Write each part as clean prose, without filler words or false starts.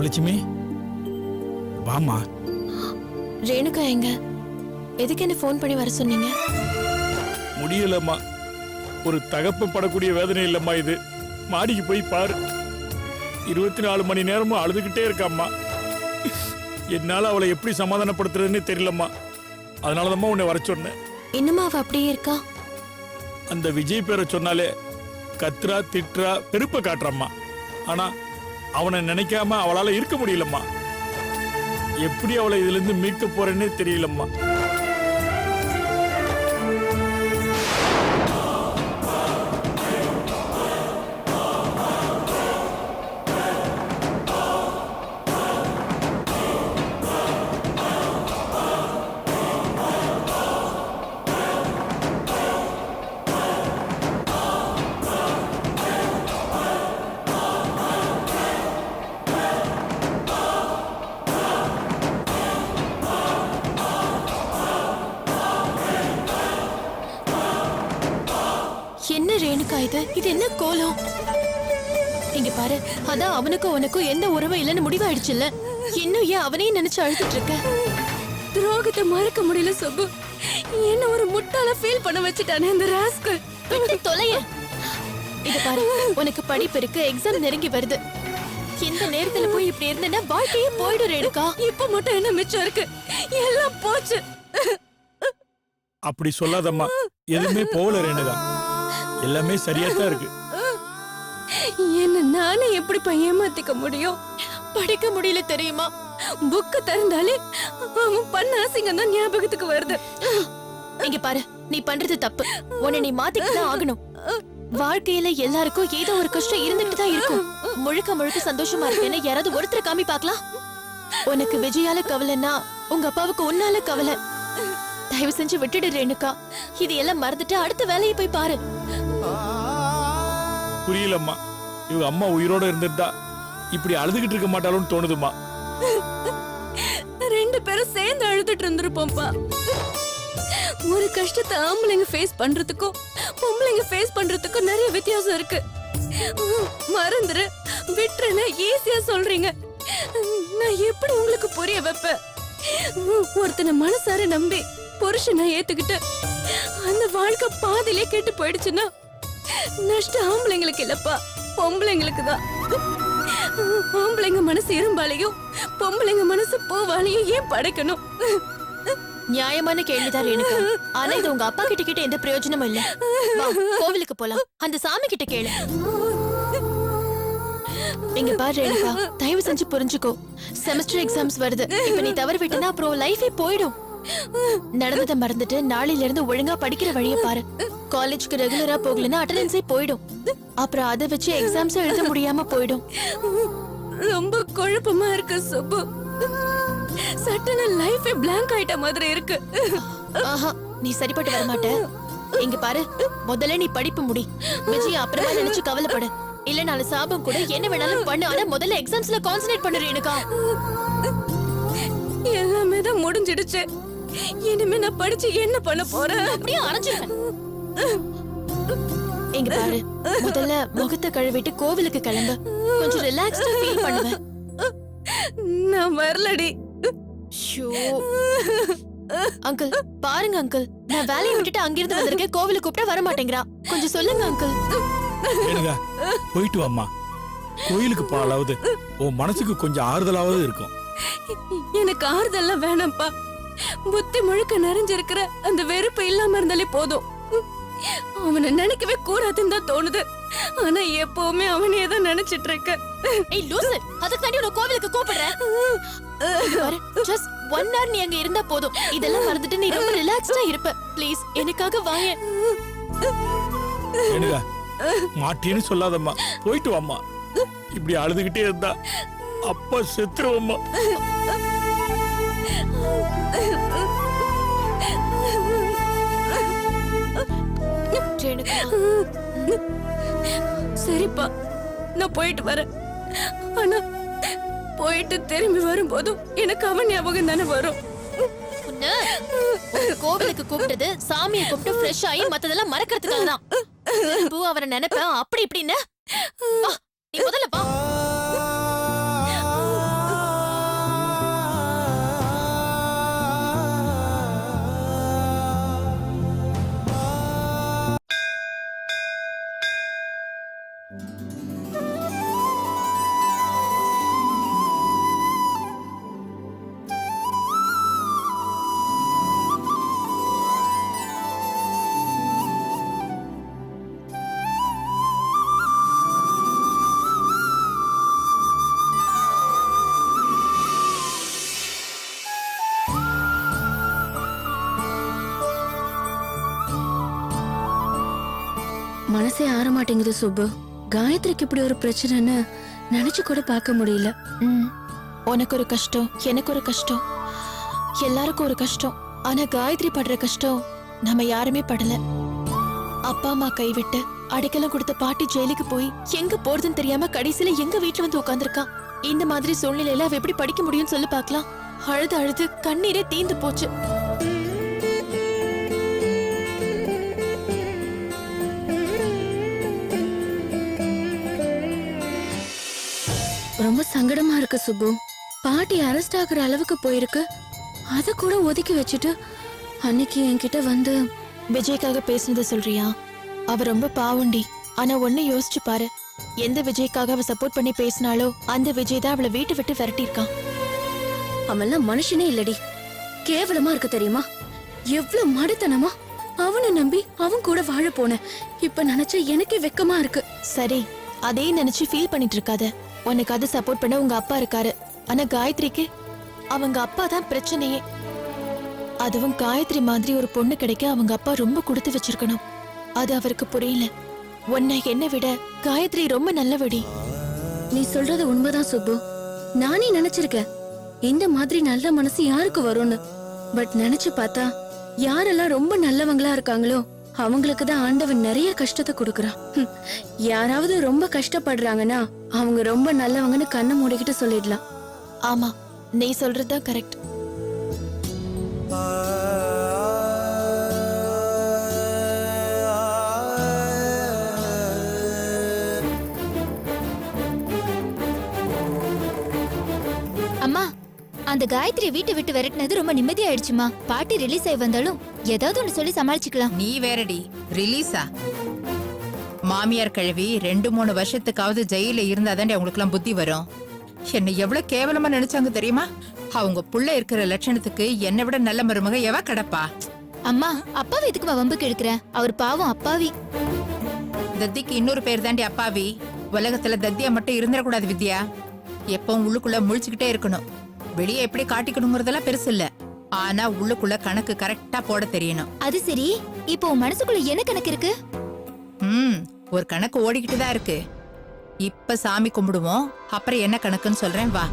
சுப்புலட்சுமி வாமா. ரேணுகா எங்க? எதுக்கு என்ன ஃபோன் பண்ணி வர சொன்னீங்க? முடியலம்மா, ஒரு தகப்பம் படக்கூடிய வேதனை இல்லம்மா இது. மாடிக்கு போய் பாரு, 24 மணி நேரமும் அழுதுகிட்டே இருக்காம்மா. என்னால அவளை எப்படி சமாதானப்படுத்துறதுன்னு தெரியலம்மா. அதனாலதாம்மா உன்னை வர சொன்னேன். இன்னுமா அவ அப்படியே இருக்கா? அந்த விஜய் பேரை சொன்னாலே கத்ரா திட்ரா பெருப்ப காட்டுறம்மா. ஆனா அவனை நினைக்காம அவளால இருக்க முடியலம்மா. எப்படி அவளை இதுல இருந்து மீட்க போறேன்னே தெரியலம்மா. என்ன ரேணுகா இது என்ன கோலம்? இங்க பாரு, அதான் அவனுக்கும் உனக்கும் எந்த உறவும் இல்லைன்னு முடிவாயிடுச்சுல்ல. இன்னும் ஏன் அவனையும் நினைச்சு அழுதுட்டு இருக்க? துரோகத்தை மறக்க முடியல சுப்பு. என்ன ஒரு முட்டாள ஃபீல் பண்ண வச்சுட்டானே இந்த ராஸ்கல். விட்டு தொலைய. இத பாரு, உனக்கு படிப்பு இருக்கு, எக்ஸாம் நெருங்கி வருது. இந்த நேரத்துல போய் இப்படி இருந்தேன்னா வாழ்க்கையே போயிடும் ரேணுகா. இப்ப மட்டும் என்ன மிச்சம் இருக்கு? எல்லாம் போச்சு. அப்படி சொல்லாதம்மா, எதுவுமே போகல ரேணுகா. எல்லாமே சரியா தான் இருக்கு. என்ன நானே எப்படி ஏமாத்திக்க முடியும்? படிக்க முடியல தெரியுமா? புக்க திறந்தாலே அவன் பண்ண அசிங்கம் தான் ஞாபகத்துக்கு வருது. இங்க பாரு, நீ பண்றது தப்பு. உன்னை நீ மாத்திக்கிதான் ஆகணும். வாழ்க்கையில எல்லாருக்கும் ஏதோ ஒரு கஷ்டம் இருந்துட்டு தான் இருக்கும். முழுக்க முழுக்க சந்தோஷமா இருக்கேன்னு யாராவது ஒருத்தரை காமி பார்க்கலாம். உனக்கு விஜயால கவலைன்னா உங்க அப்பாவுக்கு உன்னால கவலை. தயவு செஞ்சு விட்டுடு ரேணுகா. இது எல்லாம் மறந்துட்டு அடுத்த வேலையை போய் பாரு. புரியலம்மா, இவங்க அம்மா உயிரோட இருந்திருந்தா இப்படி அழுதுகிட்டு இருக்க மாட்டாளுன்னு தோணுதுமா. 2 பேரும் சேர்ந்து அழுதுட்டு இருந்திருப்போம்ப்பா. ஒரு கஷ்டத்தை ஆம்பளைங்க ஃபேஸ் பண்றதுக்கும் பொம்பளைங்க ஃபேஸ் பண்றதுக்கும் நிறைய வித்தியாசம் இருக்கு. மறந்துரு விட்டுறேன்னு ஈஸியா சொல்றீங்க. நான் எப்படி உங்களுக்கு புரிய வைப்பேன்? ஒருத்தனை மனசார நம்பி புருஷனை ஏத்துக்கிட்டு அந்த வாழ்க்கை பாதியிலே கெட்டு போயிடுச்சுன்னா நஷ்டம் ஆம்பளைங்களுக்கு இல்லப்பா, பொம்பளைங்களுக்கு தான். ஆம்பளைங்க மனசு இரும்பாலையும் பொம்பளைங்க மனசு பூவாலையும் ஏன் படைக்கணும்? நியாயமான கேள்விதான் ரேணுகா. ஆனா இது உங்க அப்பா கிட்ட கிட்ட எந்த பிரயோஜனமும் இல்ல. வா, கோவிலுக்கு போலாம். அந்த சாமி கிட்ட கேளு. இங்க பாரு ரேணுகா, தயவு செஞ்சு புரிஞ்சுக்கோ. செமஸ்டர் எக்ஸாம்ஸ் வருது. இப்ப நீ தவறு விட்டனா அப்புறம் லைஃபே போயிடும். நடந்ததை மறந்துட்டு நாளையில இருந்து ஒழுங்கா படிக்கிற வழிய பாரு. காலேஜ்க்கு ரெகுலரா போகலன்னா அட்டெண்டன்ஸே போயிடும். அப்புறம் அதை வச்சு எக்ஸாம்ஸ் எழுத முடியாம போயிடும். ரொம்ப குழப்பமா இருக்கு சுப்பு. சட்டன லைஃபே பிளாங்க் ஆயிட்ட மாதிரி இருக்கு. ஆஹா, நீ சரிப்பட்டு வர மாட்ட. இங்க பாரு, முதல்ல நீ படிப்பு முடி. விஜய் அப்புறமா நினைச்சு கவலைப்படு. இல்ல நாலு சாபம் கூட என்ன வேணாலும் பண்ணு. ஆனா முதல்ல எக்ஸாம்ஸ்ல கான்சென்ட்ரேட் பண்ணு ரேணுகா. எல்லாமே தான் முடிஞ்சிடுச்சு. இனிமே நான் படிச்சு என்ன பண்ண போறேன்? அப்படியே அரைஞ்சிருவேன். இங்க பாரு, முதல்ல முகத்தை கழுவிட்டு கோவிலுக்கு கிளம்பு. கொஞ்சம் ரிலாக்ஸ்டா ஃபீல் பண்ணுவேன். நான் வரலடி. அங்கிள் பாருங்க அங்கிள், நான் வேலையை விட்டுட்டு அங்கிருந்து வந்திருக்கேன். கோவிலுக்கு கூப்பிட்டா வர மாட்டேங்கிறா. கொஞ்சம் சொல்லுங்க அங்கிள். ரேணுகா, போயிட்டு வாம்மா. கோயிலுக்கு போனாலாவது உன் மனசுக்கு கொஞ்சம் ஆறுதலாவது இருக்கும். எனக்கு ஆறுதல்லாம் வேணாம்ப்பா. புத்தி முழுக்க நிறைஞ்சிருக்கிற அந்த வெறுப்பு இல்லாம இருந்தாலே போதும். அவனை நினைக்கவே கூடாதுன்னு தான் தோணுது. ஆனா எப்பவுமே அவனே தான் நினைச்சிட்டு இருக்க. ஏய் லூசு, அதுக்கு தாண்டி உன்னை கோவிலுக்கு கூப்பிடுறேன். ஜஸ்ட் 1 hour நீ அங்க இருந்தா போதும். இதெல்லாம் மறந்துட்டு நீ ரொம்ப ரிலாக்ஸ்டா இருப்ப. ப்ளீஸ் எனக்காக வாங்க. ரேணுகா, மாட்டேன்னு சொல்லாதம்மா, போயிட்டு வாம்மா. இப்படி அழுதுகிட்டே இருந்தா அப்பா செத்துருவம்மா. சரிப்பா, நான் போயிட்டு வரேன். ஆனா போயிட்டு திரும்பி வரும்போதும் எனக்கு அவன் ஞாபகம் தானே வரும். கோவிலுக்கு கூப்பிட்டது சாமியை கூப்பிட்டு ஃப்ரெஷ் ஆகி மத்ததெல்லாம் மறக்கிறதுக்காக தான். அவரை நினைப்பேன் அப்படி இப்படின்னு. நீ முதல்ல வா. மனசே ஆற மாட்டேங்குது சுப்பு. காயத்ரிக்கு இப்படி ஒரு பிரச்சனைன்னு நினைச்சு கூட பார்க்க முடியல. உனக்கு ஒரு கஷ்டம், எனக்கு ஒரு கஷ்டம், எல்லாருக்கும் ஒரு கஷ்டம். ஆனா காயத்ரி படுற கஷ்டம் நம்ம யாருமே படல. அப்பா அம்மா கைவிட்டு அடைக்கலம் கொடுத்த பாட்டி ஜெயிலுக்கு போய் எங்க போறதுன்னு தெரியாம கடைசியில எங்க வீட்டுல வந்து உட்கார்ந்திருக்கா. இந்த மாதிரி சூழ்நிலையில அவ எப்படி படிக்க முடியும்னு சொல்லி பார்க்கலாம். அழுது அழுது கண்ணீரே தீந்து போச்சு. ரொம்ப சங்கடமா இருக்கு சுப்பு. பாட்டி அரெஸ்ட் ஆகுற அளவுக்கு போயிருக்கு. அத கூட ஒதுக்கி வச்சுட்டு அன்னைக்கு என்கிட்ட வந்து விஜய்க்காக பேசுனத சொல்றியா? அவ ரொம்ப பாவண்டி. ஆனா ஒண்ணு யோசிச்சு பாரு, எந்த விஜய்க்காக அவ சப்போர்ட் பண்ணி பேசினாலோ அந்த விஜய் தான் அவளை வீட்டை விட்டு விரட்டியிருக்கான். அவன்லாம் மனுஷனே இல்லடி, கேவலமா இருக்கு தெரியுமா? எவ்வளவு மடத்தனமா அவனை நம்பி அவன் கூட வாழ போன. இப்ப நினைச்சா எனக்கே வெக்கமா இருக்கு. சரி, அதே நினைச்சு ஃபீல் பண்ணிட்டு இருக்காத. உனக்கு அது சப்போர்ட் பண்ண உங்க அப்பா இருக்காரு. ஆனா காயத்ரிக்கு அவங்க அப்பா தான் பிரச்சனையே. அதுவும் காயத்ரி மாதிரி ஒரு பொண்ணு கிடைக்க அவங்க அப்பா ரொம்ப கொடுத்து வச்சிருக்கணும். அது அவருக்கு புரியல. உன்னை என்னை விட காயத்ரி ரொம்ப நல்லவடி. நீ சொல்றது உண்மைதான் சுப்பு. நானே நினைச்சிருக்கேன் இந்த மாதிரி நல்ல மனசு யாருக்கு வரும்னு. பட் நினைச்சு பார்த்தா யாரெல்லாம் ரொம்ப நல்லவங்களா இருக்காங்களோ அவங்களுக்கு தான் ஆண்டவன் நிறைய கஷ்டத்தை கொடுக்கறான். யாராவது ரொம்ப கஷ்டப்படுறாங்கன்னா அவங்க ரொம்ப நல்லவங்கன்னு கண்ணை மூடிக்கிட்டு சொல்லிடலாம். ஆமா, நீ சொல்றதுதான் கரெக்ட். அம்மா, அந்த காயத்ரி வீட்டை விட்டு விரட்டினது ரொம்ப நிம்மதியாயிடுச்சுமா. பாட்டி ரிலீஸ் ஆகி வந்தாலும் ஏதாவது ஒண்ணு சொல்லி சமாளிச்சுக்கலாம். நீ வேறடி ரிலீஸா? மாமியார் கழுவி 2-3 வருஷத்துக்காவது ஜெயில இருந்தாதாண்டி அவங்களுக்குலாம் புத்தி வரும். என்ன எவ்வளவு கேவலமா நினைச்சாங்க தெரியுமா? அவங்க புள்ள இருக்கிற லட்சணத்துக்கு என்னை விட நல்ல மருமக எவ கடப்பா? அம்மா, அப்பாவை எதுக்குமா வம்புக்கு எடுக்கிற? அவர் பாவம் அப்பாவி. தத்திக்கு இன்னொரு பேர் தாண்டி அப்பாவி. உலகத்துல தத்தியா மட்டும் இருந்துடக்கூடாது வித்யா. எப்பவும் உள்ளுக்குள்ள முழிச்சுக்கிட்டே இருக்கணும். வெளியே எப்படி காட்டிக்கணுங்கிறதெல்லாம் பெருசு இல்ல, ஆனா உள்ளுக்குள்ள கணக்கு கரெக்டா போட தெரியணும். அது சரி, இப்போ உன் மனசுக்குள்ள என்ன கணக்கு இருக்கு? ஒரு கணக்கு ஓடிக்கிட்டு தான் இருக்கு. இப்ப சாமி கும்பிடுவோம், அப்புறம் என்ன கணக்குன்னு சொல்றேன் வா.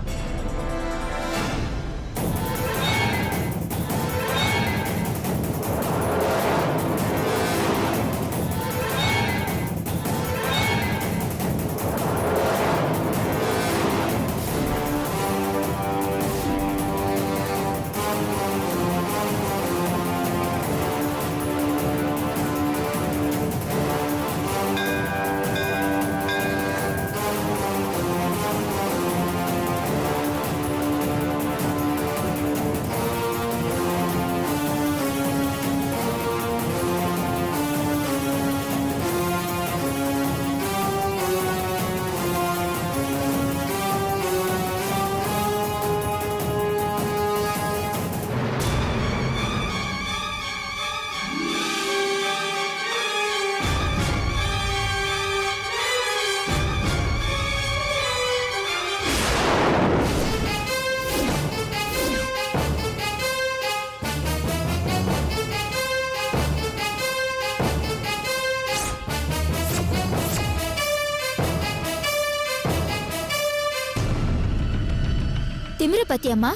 திமிர பத்தியம்மா,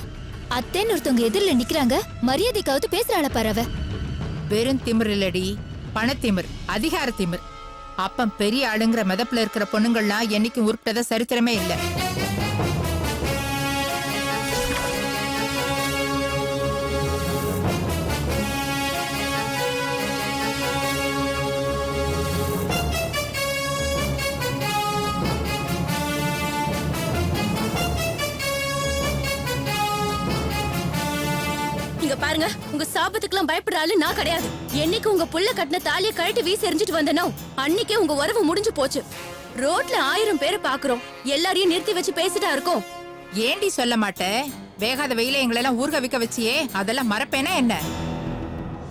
அத்தைன்னு ஒருத்தவங்க எதிரில நிக்கிறாங்க, மரியாதைக்காவது பேசுறாள பாரு. வெறும் திமிர் இல்லடி, பணத்திமிர், அதிகார திமிர். அப்பம் பெரிய ஆளுங்கிற மெதப்புல இருக்கிற பொண்ணுங்கள்லாம் என்னைக்கும் உருப்பிட்டத சரித்திரமே இல்ல. பாருங்க, உங்க சாபத்துக்குலாம் பயப்படுற ஆளு நான் கிடையாது. என்னைக்கு உங்க புள்ள கட்டின தாலியை கழட்டி வீசி எரிஞ்சிட்டு வந்தனோ அன்னைக்கே உங்க உறவு முடிஞ்சு போச்சு. ரோட்ல 1000 பேரை பாக்குறோம், எல்லாரையும் நிறுத்தி வச்சு பேசிட்டா இருக்கோம். ஏண்டி சொல்ல மாட்ட? வேகாத வெயில எங்களெல்லாம் ஊர்க விக்க வச்சியே, அதெல்லாம் மறப்பேனா என்ன?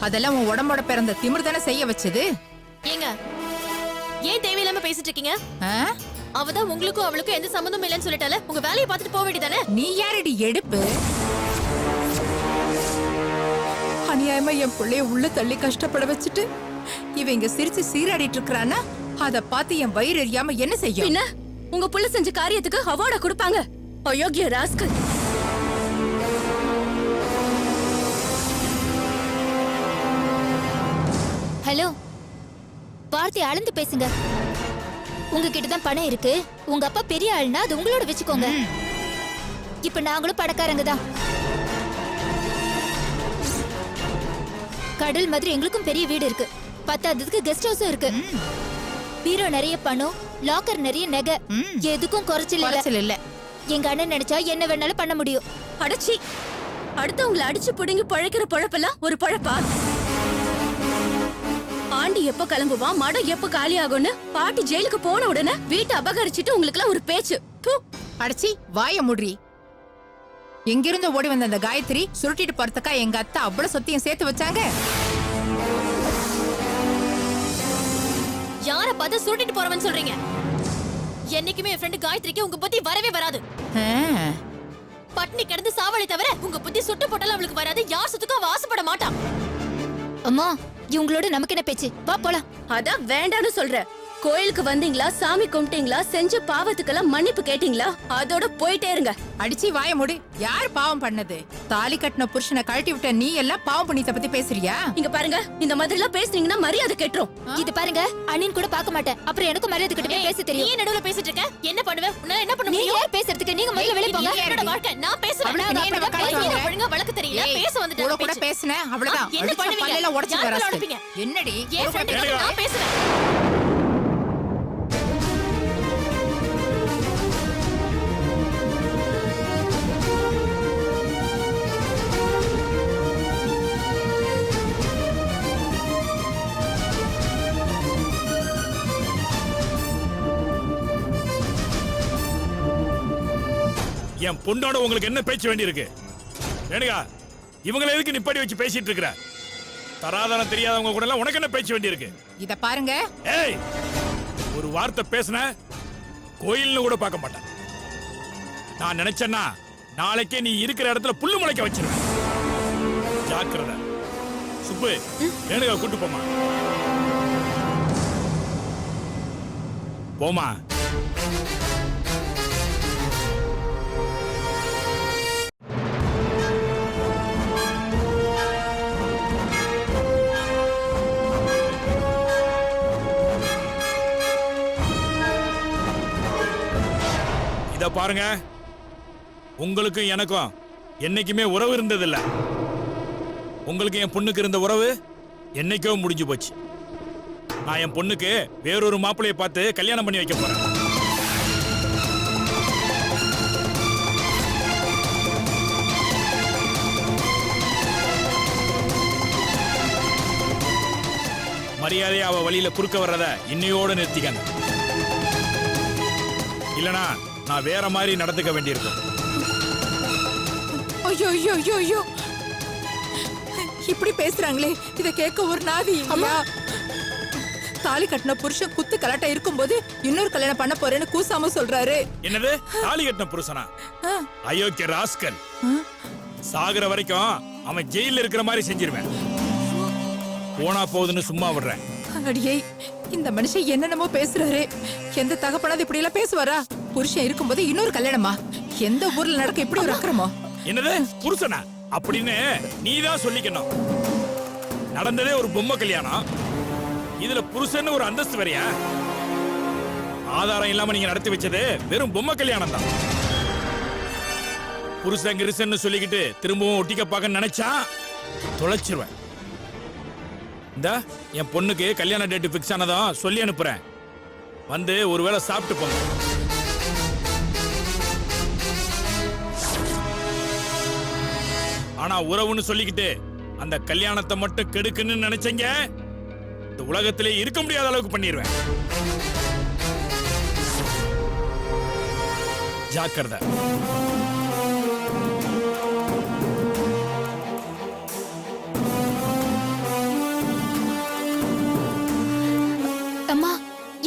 அதெல்லாம் உன் உடம்போட பிறந்த திமிர் தானே செய்ய வச்சது. ஏங்க, ஏன் தேவையில்லாம பேசிட்டு இருக்கீங்க? அவதான் உங்களுக்கும் அவளுக்கும் எந்த சம்பந்தமும் இல்லைன்னு சொல்லிட்டால, உங்க வேலையை பார்த்துட்டு போக வேண்டியதானே? நீ யாரடி எடுப்பு? அநியாயமா என் பிள்ளைய உள்ள தள்ளி கஷ்டப்பட வச்சுட்டு இவ இங்க சிரிச்சு சீராடிட்டு இருக்கிறானா, அத பார்த்து என் வயிறு எரியாம என்ன செய்யும்? பின்ன உங்க புள்ள செஞ்ச காரியத்துக்கு அவார்டா கொடுப்பாங்க. அயோக்கிய ராஸ்கல். ஹலோ, வார்த்தை அளந்து பேசுங்க. உங்ககிட்ட தான் பணம் இருக்கு. உங்க அப்பா பெரிய ஆள்னா அது உங்களோட வச்சுக்கோங்க. இப்ப நாங்களும் பணக்காரங்க தான். கடல் மாதிரி எங்களுக்கும் பெரிய வீடு இருக்கு. பத்தாததுக்கு கெஸ்ட் ஹவுஸும் இருக்கு. பீரோ நிறைய பணம், லாக்கர் நிறைய நகை. எதுக்கும் குறைச்சல் இல்ல. எங்க அண்ணன் நினைச்சா என்ன வேணாலும் பண்ண முடியும். அடச்சி, அடுத்தவங்களை அடிச்சு புடுங்கி பழைக்கிற பழப்பெல்லாம் ஒரு பழப்பா? ஆண்டி எப்ப கிளம்புவான், மடம் எப்ப காலி ஆகும்னு பாட்டி ஜெயிலுக்கு போன உடனே வீட்டை அபகரிச்சிட்டு உங்களுக்கு எல்லாம் ஒரு பேச்சு. ப்பு. அடச்சி, வாய மூடி. எங்கிருந்து ஓடி வந்த அந்த காயத்ரி சுருட்டிட்டு போறதுக்கா எங்க அத்தை அவ்வளவு சொத்தையும் சேர்த்து வச்சாங்க? யார பார்த்து சுருட்டிட்டு போறவன்னு சொல்றீங்க? என்னைக்குமே என் ஃப்ரெண்ட் காயத்ரிக்கு உங்க புத்தி வரவே வராது. பட்னி கிடந்து சாவலை தவிர உங்க புத்தி சுட்டு போட்டாலும் அவளுக்கு வராது. யார் சொத்துக்கும் அவ ஆசைப்பட மாட்டான். அம்மா, இவங்களோட நமக்கு என்ன பேச்சு? வா போலாம். அதான் வேண்டான்னு சொல்ற. கோயிலுக்கு வந்தீங்களா, சாமி கும்பிட்டீங்களா, செஞ்ச பாவத்துக்கெல்லாம் மன்னிப்பு கேட்டீங்களா, அதோட போயிட்டே இருங்க. அடிச்சி வாய மூடி. யார் பாவம் பண்ணது? தாலி கட்டின புருஷனை கழட்டி விட்ட நீ எல்லாம் பாவம் புண்ணியத்தை பத்தி பேசுறியா? இங்க பாருங்க, இந்த மாதிரி எல்லாம் பேசுனீங்கன்னா மரியாதை கெட்டுரும். இது பாருங்க, அண்ணின் கூட பார்க்க மாட்டேன். அப்புறம் எனக்கும் மரியாதை கிட்ட பேச நீ தெரியும். நடுவுல பேசிட்டு இருக்க. என்ன பண்ணுவ? உன்னால என்ன பண்ண நீ முடியும்? யார் பேசுறதுக்கு? நீங்க முதல்ல வெளிய போங்க. இது என்னோட வாழ்க்கை. நான் பேசுவேன். அவளுக்கு நீ என்ன வக்காலத்து வாங்குற? ஒழுங்கா வழக்கு தெரியல. ஏய், பேச வந்துட்டேன். கூட கூட பேசுன அவ்வளவுதான். என்ன அடிச்ச பண்ணுவீங்க? பல்லையில உடைச்சு யார் வரஸ்து. உடைப்பீங்க? என்னடி? என் ஃப்ரெண்ட் நான் பேசுவேன். என் பொண்ணோட உங்களுக்கு என்ன பேச்சு வேண்டி இருக்கு? ரேணுகா, இவங்களை எதுக்கு நிப்பாடி வச்சு பேசிட்டு இருக்கிற? தராதரம் தெரியாதவங்க கூட எல்லாம் உனக்கு என்ன பேச்சு வேண்டி இருக்கு? இத பாருங்க. ஏய், ஒரு வார்த்தை பேசுன கோயில்னு கூட பார்க்க மாட்டேன். நான் நினைச்சேன்னா நாளைக்கே நீ இருக்கிற இடத்துல புல்லு முளைக்க வச்சிருவேன். ஜாக்கிரதை. சுப்பு, ரேணுகா கூட்டு போமா. போமா. இத பாருங்க, உங்களுக்கும் எனக்கும் என்னைக்குமே உறவு இருந்ததில்ல. உங்களுக்கு என் பொண்ணுக்கு இருந்த உறவு என்னைக்கோ முடிஞ்சு போச்சு. நான் என் பொண்ணுக்கு வேறொரு மாப்பிள்ளையை பார்த்து கல்யாணம் பண்ணி வைக்க போறேன். மரியாதையா அவ வழியில குறுக்க வர்றத இன்னையோட நிறுத்திக்கங்க. இல்லனா நான் வேற மாதிரி நடந்துக்க வேண்டியிருக்கும். ஐயோ ஐயோ ஐயோ ஐயோ, இப்படி பேசுறாங்களே, இத கேட்க ஒரு நாதி இல்லையா? தாலி கட்டின புருஷன் குத்து கலாட்டா இருக்கும்போது இன்னொரு கல்யாணம் பண்ண போறேன்னு கூசாம சொல்றாரு. என்னது? தாலி கட்டின புருஷனா? அயோக்கிய ராஸ்கல். சாகுற வரைக்கும் அவன் ஜெயில இருக்கிற மாதிரி செஞ்சிருவேன். போனா போகுதுன்னு சும்மா விடுறேன். அடியே, இந்த மனுஷன் என்னென்னமோ பேசுறாரு. எந்த தகப்பனாவது இப்படி எல்லாம் பேசுவாரா? புருஷன் இருக்கும்போது இன்னொரு கல்யாணமா? எந்த ஊர்ல நடக்க இப்படி ஒரு அக்கிரமோ? என்னது புருஷனா அப்படின்னு நீதான் சொல்லிக்கணும். நடந்ததே ஒரு பொம்மை கல்யாணம், இதுல புருஷன் ஒரு அந்தஸ்து வரையா? ஆதாரம் இல்லாம நீங்க நடத்தி வச்சது வெறும் பொம்மை கல்யாணம் தான். புருஷன் கிருஷன் சொல்லிக்கிட்டு திரும்பவும் ஒட்டிக்க பார்க்க நினைச்சா தொலைச்சிருவேன். இந்த என் பொண்ணுக்கு கல்யாண டேட் பிக்ஸ் ஆனதும் சொல்லி அனுப்புறேன். வந்து ஒருவேளை சாப்பிட்டு போங்க. ஆனா உறவுன்னு சொல்லிக்கிட்டு அந்த கல்யாணத்தை மட்டும் கெடுக்குன்னு நினைச்சீங்க, இந்த உலகத்திலே இருக்க முடியாத அளவுக்கு பண்ணிடுவேன். ஜாக்கிரதை. அம்மா,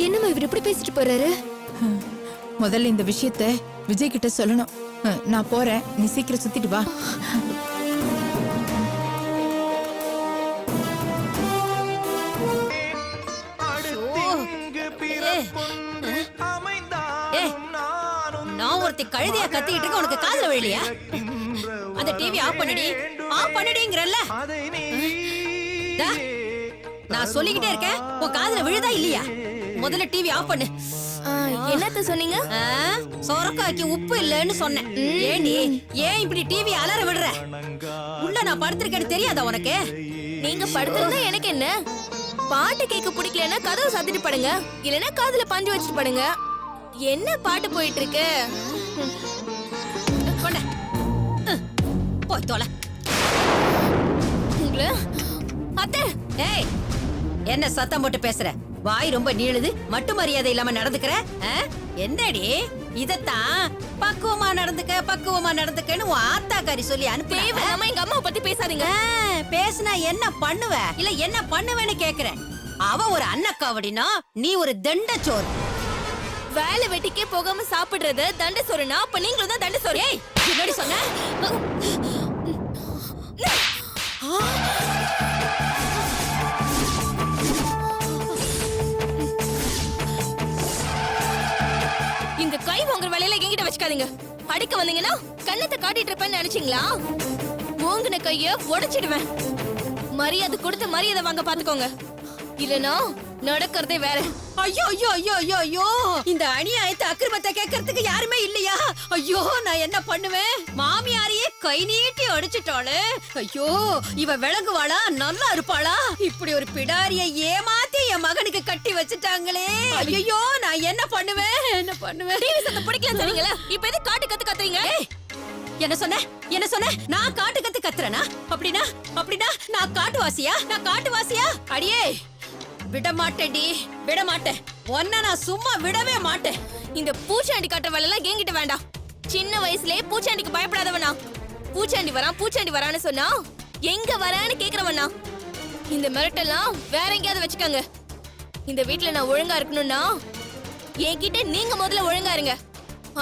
என்னம்மா இவர் இப்படி பேசிட்டு போறாரு? முதல்ல இந்த விஷயத்த விஜய் கிட்ட சொல்லணும். நான் போறேன், நீ சீக்கிரம் சுத்திட்டு வா. கழுதையா கத்திட்டு இருக்க உனக்கு காதுல விழலையா? அந்த டிவி ஆஃப் பண்ணிடுங்கறல்ல. நான் சொல்லிக்கிட்டே இருக்கேன், உன் காதுல விழுதா இல்லையா? முதல்ல டிவி ஆஃப் பண்ணு. என்னத்த சொன்னீங்க? சொரக்காய்க்கு உப்பு இல்லன்னு சொன்னேன். ஏண்டி ஏன் இப்படி டிவி அலற விடுற? உள்ள நான் படுத்திருக்கேன்னு தெரியாதா உனக்கு? நீங்க படுத்துறதா எனக்கு என்ன? பாட்டு கேட்க பிடிக்கலன்னா கதவு சாத்திட்டு படுங்க, இல்லனா காதுல பஞ்சு வச்சுட்டு படுங்க. என்ன பாட்டு போயிட்டு இருக்கு? கொண்ட. போய் தொலை. உங்களை அத்தை. ஏய், என்ன சத்தம் போட்டு பேசுற? வாய் ரொம்ப நீளுது, மட்டு மரியாதை இல்லாம நடந்துக்கிற. என்னடி இதத்தான் பக்குவமா நடந்துக்கன்னு உன் ஆத்தாக்காரி சொல்லி அனுப்பி. தேவையில்லாம எங்க அம்மாவை பத்தி பேசாதீங்க. பேசுனா என்ன பண்ணுவ? இல்ல என்ன பண்ணுவேன்னு கேக்குறேன். அவ ஒரு அன்னக்காவடினா நீ ஒரு தண்டச்சோறு. வேலை வெட்டிக்கே போகாம சாப்பிடுறது தண்ட சோறுனா அப்ப நீங்களும் தான் தண்ட சோறு. ஏய், என்னடி சொன்ன? இந்த கை உங்க வேலையில என்கிட்ட வச்சுக்காதீங்க. அடிக்க வந்தீங்கன்னா கண்ணத்தை காட்டிட்டு இருப்பேன்னு நினைச்சீங்களா? ஓங்குன கைய உடைச்சிடுவேன். மரியாதை கொடுத்து மரியாதை வாங்க பாத்துக்கோங்க, இல்லனா நடக்கிறதே வேற. ஐயோ ஐயோ ஐயோ ஐயோ ஐயோ, இந்த அநியாயத்தை அக்கிரமத்தை கேட்கறதுக்கு யாருமே இல்லையா? ஐயோ, நான் என்ன பண்ணுவேன்? மாமியாரையே கை நீட்டி அடிச்சிட்டாளே. ஐயோ, இவ விளங்குவாளா? நல்லா இருப்பாளா? இப்படி ஒரு பிடாரிய ஏமாத்தி என் மகனுக்கு கட்டி வச்சுட்டாங்களே. ஐயோ, நான் என்ன பண்ணுவேன்? டிவி சத்தம் பிடிக்கல சொன்னீங்களா? இப்ப எது காட்டு கத்து கத்துறீங்க? என்ன சொன்ன? நான் காட்டு கத்து கத்துறேனா? அப்படின்னா நான் காட்டுவாசியா? அடியே, விட மாட்டேன். ஒன்ன நான் சும்மா விடவே மாட்டேன். இந்த பூச்சாண்டி காட்டுற வேலை எல்லாம் என்கிட்ட வேண்டாம். சின்ன வயசுலயே பூச்சாண்டிக்கு பயப்படாதவனா? பூச்சாண்டி வரான்னு சொன்னா எங்க வரான்னு கேக்குறவனா? இந்த மிரட்டெல்லாம் வேற எங்கேயாவது வச்சுக்கோங்க. இந்த வீட்டுல நான் ஒழுங்கா இருக்கணும்னா என்கிட்ட நீங்க முதல்ல ஒழுங்கா இருங்க.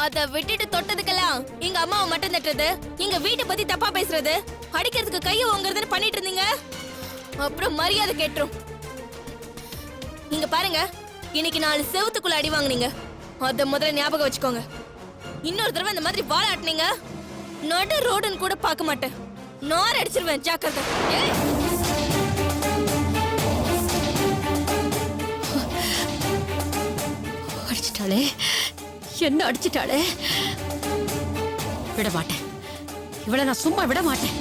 அத விட்டுட்டு தொட்டதுக்கெல்லாம் எங்க அம்மாவை மட்டும் தட்டுறது, எங்க வீட்டை பத்தி தப்பா பேசுறது, அடிக்கிறதுக்கு கைய ஓங்குறதுன்னு பண்ணிட்டு இருந்தீங்க. அப்புறம் மரியாதை கேட்டுரும். நீங்க பாருங்க, இன்னைக்கு 4 செவுத்துக்குள்ள அடி வாங்குனீங்க. அத முதல்ல ஞாபகம் வச்சுக்கோங்க. இன்னொரு தடவை இந்த மாதிரி வாழ ஆட்டினீங்க, நடு ரோடுன்னு கூட பார்க்க மாட்டேன். நார் அடிச்சிருவேன், ஜாக்கிரதை. ஏய், அடிச்சிட்டாளே, என்ன அடிச்சிட்டாளே. விட மாட்டேன், இவளை நான் சும்மா விட மாட்டேன்.